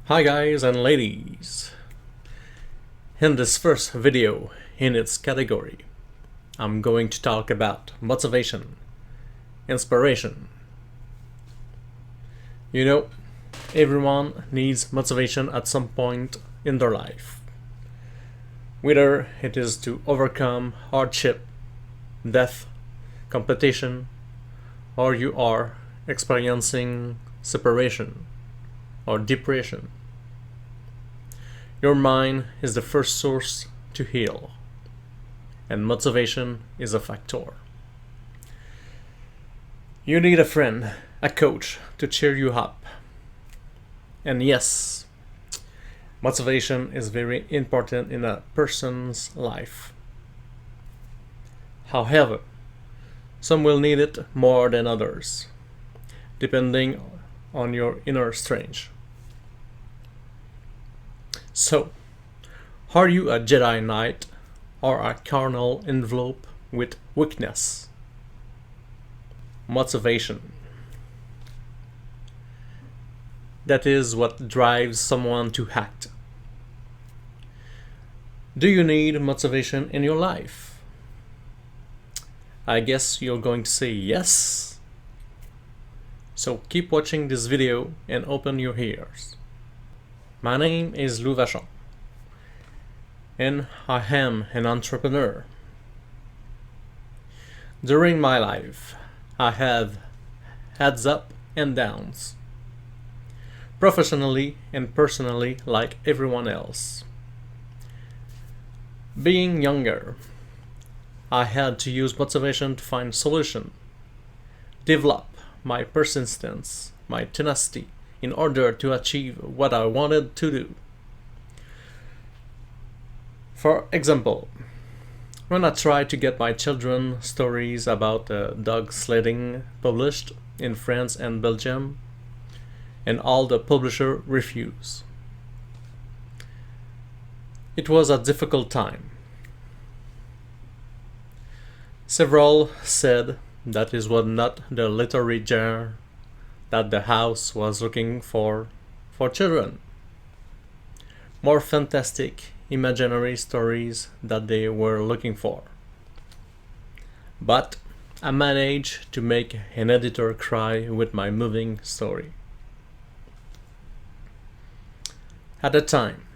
Hi guys and ladies. In this first video in its category, I'm going to talk about motivation, inspiration. You know, everyone needs motivation at some point in their life. Whether it is to overcome hardship, death, competition, or you are experiencing separation or depression. Your mind is the first source to heal, and motivation is a factor. You need a friend, a coach to cheer you up. And yes, motivation is very important in a person's life. However, some will need it more than others, depending on your inner strength. So, are you a Jedi Knight or a carnal envelope with weakness? Motivation. That is what drives someone to act. Do you need motivation in your life? I guess you're going to say yes. So keep watching this video and open your ears. My name is Vachon, and I am an entrepreneur. During my life, I have heads up and downs, professionally and personally like everyone else. Being younger, I had to use motivation to find solution, develop my persistence, my tenacity, in order to achieve what I wanted to do. For example, when I tried to get my children stories about dog sledding published in France and Belgium, and all the publisher refused. It was a difficult time. Several said that it was not the literary genre that the house was looking for children. More fantastic, imaginary stories that they were looking for. But I managed to make an editor cry with my moving story. At the time,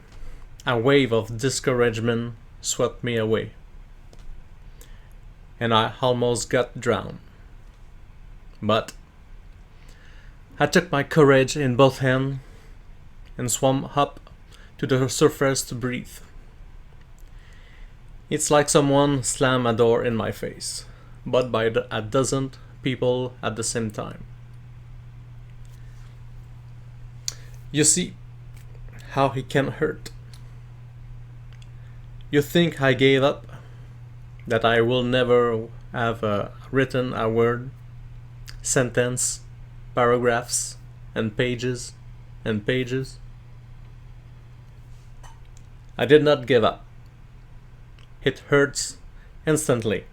a wave of discouragement swept me away, and I almost got drowned. But I took my courage in both hands and swam up to the surface to breathe. It's like someone slammed a door in my face, but by a dozen people at the same time. You see how it can hurt. You think I gave up? That I will never have written a word, sentence, paragraphs, and pages, and pages? I did not give up. It hurts instantly.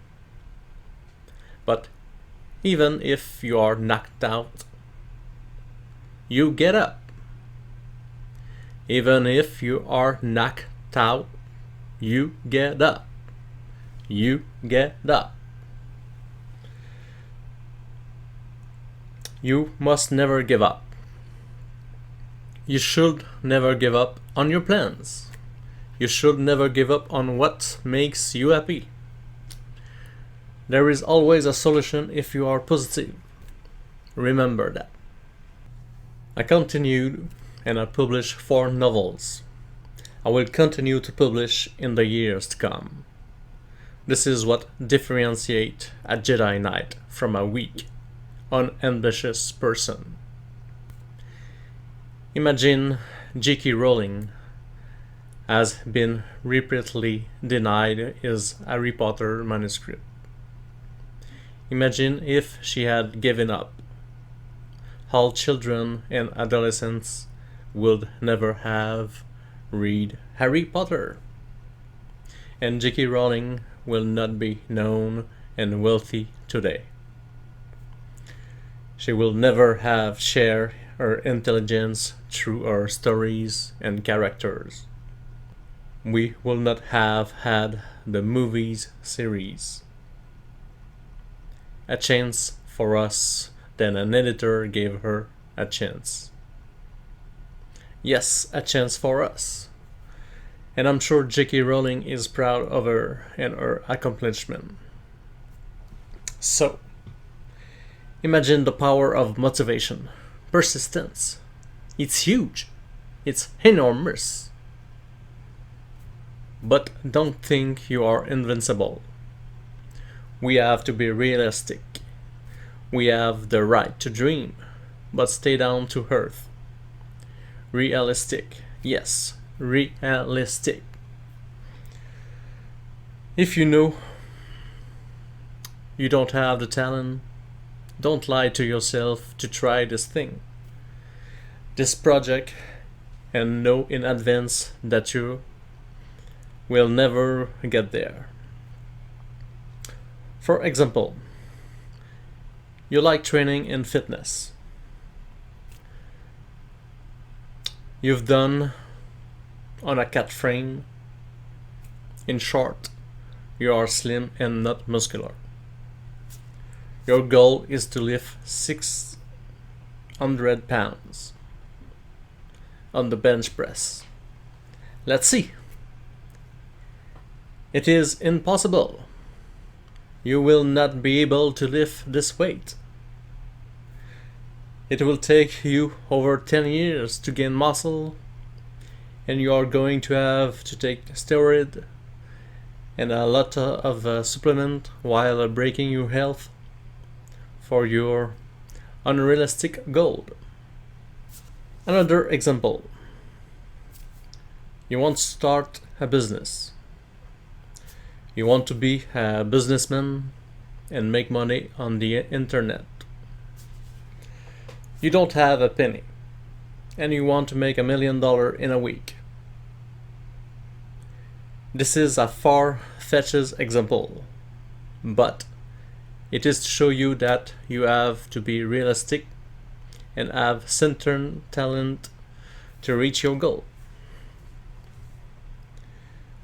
But even if you are knocked out, you get up. Even if you are knocked out, you get up. You get up. You must never give up. You should never give up on your plans. You should never give up on what makes you happy. There is always a solution if you are positive. Remember that. I continued and I published 4 novels. I will continue to publish in the years to come. This is what differentiates a Jedi Knight from a weak, unambitious person. Imagine J.K. Rowling has been repeatedly denied his Harry Potter manuscript. Imagine if she had given up. All children and adolescents would never have read Harry Potter. And J.K. Rowling will not be known and wealthy today. She will never have shared our intelligence through our stories and characters. We will not have had the movies series. A chance for us, then an editor gave her a chance. Yes, a chance for us. And I'm sure J.K. Rowling is proud of her and her accomplishment. So, imagine the power of motivation, persistence. It's huge. It's enormous. But don't think you are invincible. We have to be realistic. We have the right to dream, but stay down to earth. Realistic. Yes, realistic. If you know you don't have the talent, don't lie to yourself to try this thing, this project, and know in advance that you will never get there. For example, you like training and fitness. You've done on a cat frame. In short, you are slim and not muscular. Your goal is to lift 600 pounds on the bench press. Let's see. It is impossible. You will not be able to lift this weight. It will take you over 10 years to gain muscle, and you are going to have to take steroid and a lot of supplement while breaking your health for your unrealistic goal. Another example. You want to start a business. You want to be a businessman and make money on the internet. You don't have a penny, and you want to make $1 million in a week. This is a far-fetched example, but it is to show you that you have to be realistic and have certain talent to reach your goal.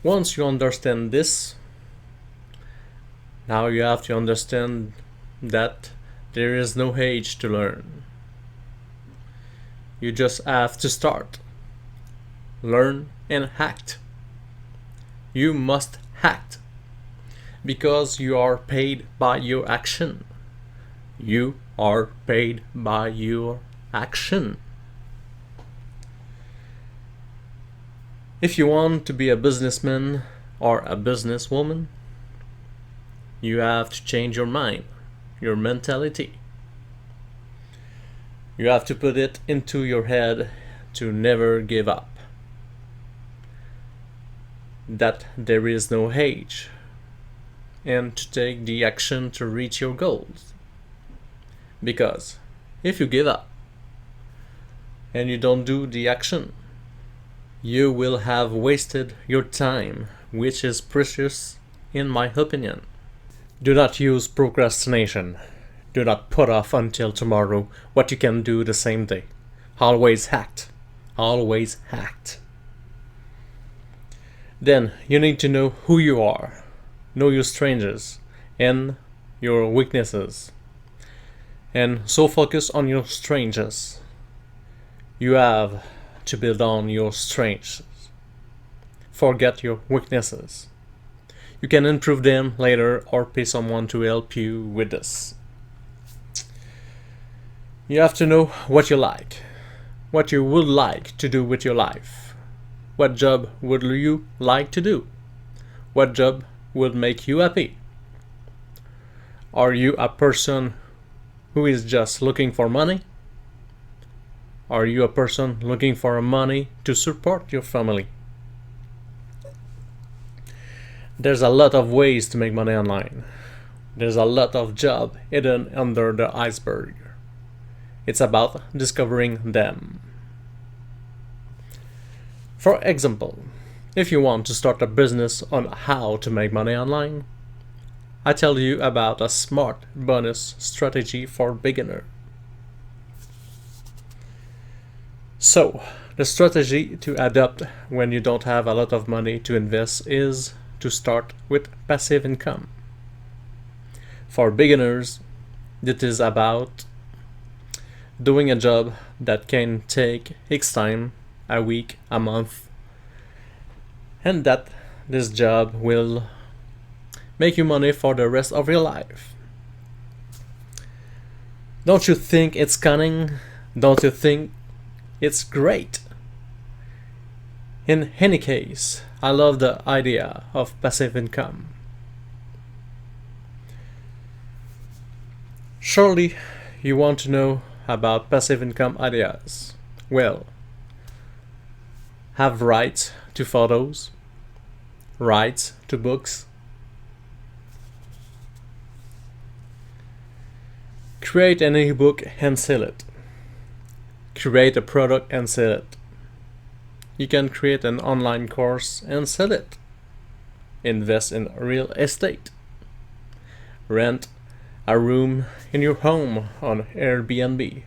Once you understand this, now you have to understand that there is no age to learn. You just have to start, learn, and act. You must act because you are paid by your action. You are paid by your action. If you want to be a businessman or a businesswoman, you have to change your mind, your mentality. You have to put it into your head to never give up. That there is no age, and to take the action to reach your goals. Because if you give up and you don't do the action, you will have wasted your time, which is precious in my opinion. Do not use procrastination. Do not put off until tomorrow what you can do the same day. Always act. Always act. Then you need to know who you are, know your strengths and your weaknesses, and so focus on your strengths. You have to build on your strengths. Forget your weaknesses. You can improve them later or pay someone to help you with this. You have to know what you like, what you would like to do with your life. What job would you like to do? What job would make you happy? Are you a person who is just looking for money? Are you a person looking for money to support your family? There's a lot of ways to make money online. There's a lot of jobs hidden under the iceberg. It's about discovering them. For example, if you want to start a business on how to make money online, I tell you about a smart bonus strategy for beginners. So, the strategy to adopt when you don't have a lot of money to invest is to start with passive income. For beginners, it is about doing a job that can take X time, a week, a month, and that this job will make you money for the rest of your life. Don't you think it's cunning? Don't you think it's great? In any case, I love the idea of passive income. Surely you want to know about passive income ideas. Well, have rights to photos, rights to books, create an ebook and sell it, create a product and sell it. You can create an online course and sell it, invest in real estate, rent a room in your home on Airbnb.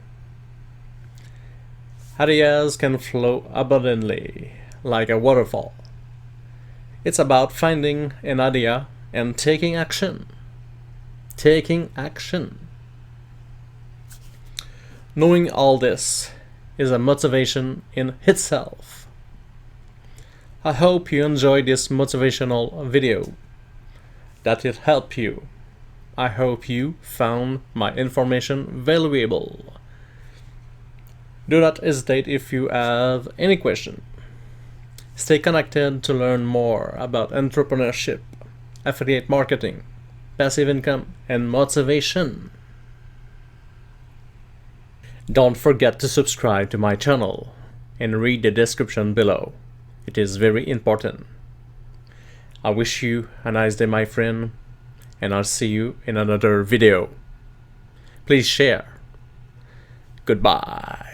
Ideas can flow abundantly like a waterfall. It's about finding an idea and taking action. Taking action. Knowing all this is a motivation in itself. I hope you enjoyed this motivational video, that it helped you. I hope you found my information valuable. Do not hesitate if you have any question. Stay connected to learn more about entrepreneurship, affiliate marketing, passive income, and motivation. Don't forget to subscribe to my channel and read the description below. It is very important. I wish you a nice day, my friend, and I'll see you in another video. Please share. Goodbye.